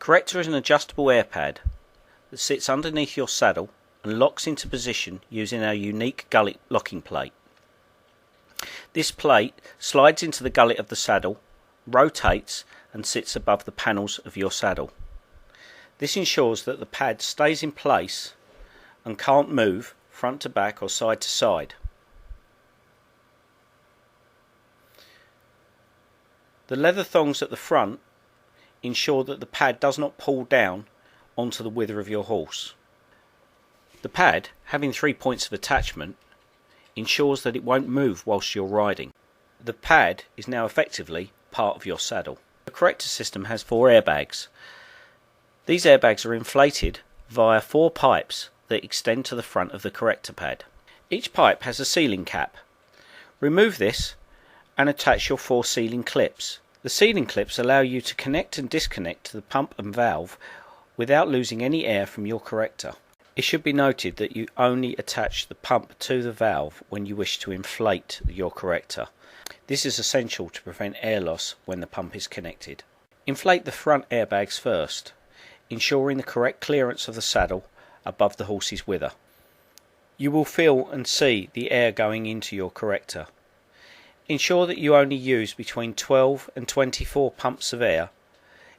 Korrector is an adjustable air pad that sits underneath your saddle and locks into position using our unique gullet locking plate. This plate slides into the gullet of the saddle, rotates and sits above the panels of your saddle. This ensures that the pad stays in place and can't move front to back or side to side. The leather thongs at the front ensure that the pad does not pull down onto the wither of your horse. The pad, having 3 points of attachment, ensures that it won't move whilst you're riding. The pad is now effectively part of your saddle. The Korrector system has 4 airbags. These airbags are inflated via 4 pipes that extend to the front of the Korrector pad. Each pipe has a sealing cap. Remove this and attach your 4 sealing clips. The sealing clips allow you to connect and disconnect to the pump and valve without losing any air from your Korrector. It should be noted that you only attach the pump to the valve when you wish to inflate your Korrector. This is essential to prevent air loss when the pump is connected. Inflate the front airbags first, ensuring the correct clearance of the saddle above the horse's wither. You will feel and see the air going into your Korrector. Ensure that you only use between 12 and 24 pumps of air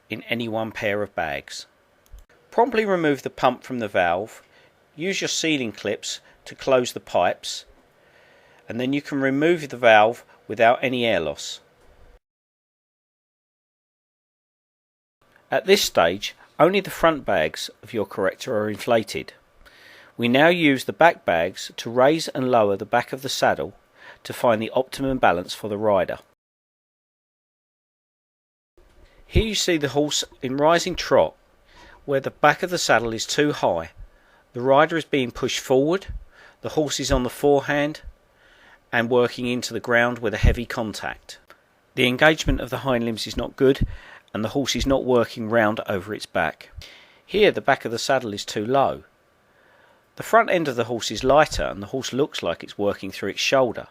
in any one pair of bags. Promptly remove the pump from the valve, use your sealing clips to close the pipes, and then you can remove the valve without any air loss. At this stage, only the front bags of your Korrector are inflated. We now use the back bags to raise and lower the back of the saddle to find the optimum balance for the rider. Here you see the horse in rising trot, where the back of the saddle is too high. The rider is being pushed forward, the horse is on the forehand and working into the ground with a heavy contact. The engagement of the hind limbs is not good and the horse is not working round over its back. Here the back of the saddle is too low. The front end of the horse is lighter and the horse looks like it's working through its shoulder.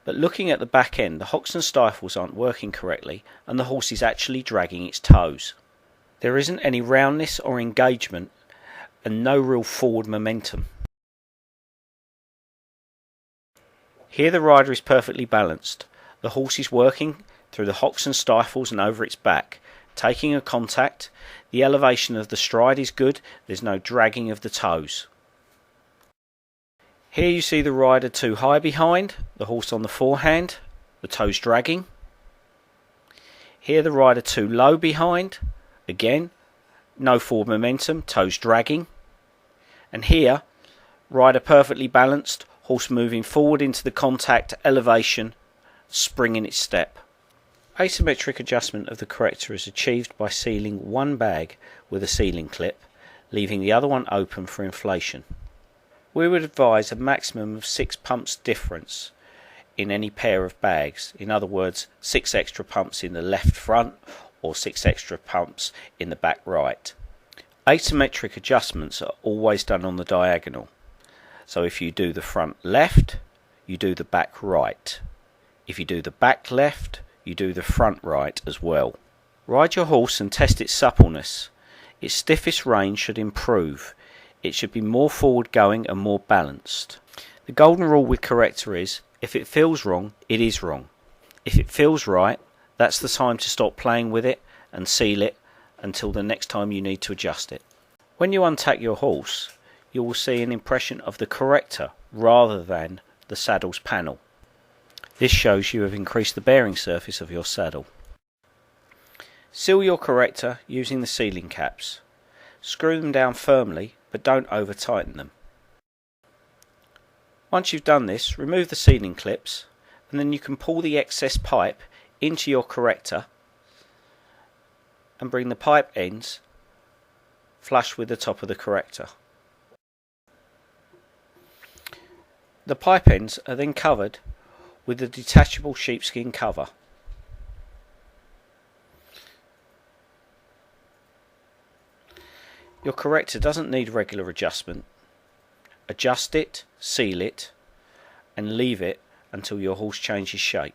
But looking at the back end, the hocks and stifles aren't working correctly and the horse is actually dragging its toes. There isn't any roundness or engagement and no real forward momentum. Here the rider is perfectly balanced. The horse is working through the hocks and stifles and over its back, taking a contact. The elevation of the stride is good, there's no dragging of the toes. Here you see the rider too high behind, the horse on the forehand, the toes dragging. Here the rider too low behind, again, no forward momentum, toes dragging. And here, rider perfectly balanced, horse moving forward into the contact, elevation, spring in its step. Asymmetric adjustment of the Korrector is achieved by sealing one bag with a sealing clip, leaving the other one open for inflation. We would advise a maximum of 6 pumps difference in any pair of bags. In other words, 6 extra pumps in the left front or 6 extra pumps in the back right. Asymmetric adjustments are always done on the diagonal. So if you do the front left, you do the back right. If you do the back left, you do the front right as well. Ride your horse and test its suppleness. Its stiffest rein should improve. It should be more forward going and more balanced. The golden rule with Korrector is, if it feels wrong, it is wrong. If it feels right, that's the time to stop playing with it and seal it until the next time you need to adjust it. When you untack your horse, you will see an impression of the Korrector rather than the saddle's panel. This shows you have increased the bearing surface of your saddle. Seal your Korrector using the sealing caps. Screw them down firmly, but don't over tighten them. Once you've done this, remove the sealing clips and then you can pull the excess pipe into your Korrector and bring the pipe ends flush with the top of the Korrector. The pipe ends are then covered with the detachable sheepskin cover. Your Korrector doesn't need regular adjustment. Adjust it, seal it, and leave it until your horse changes shape.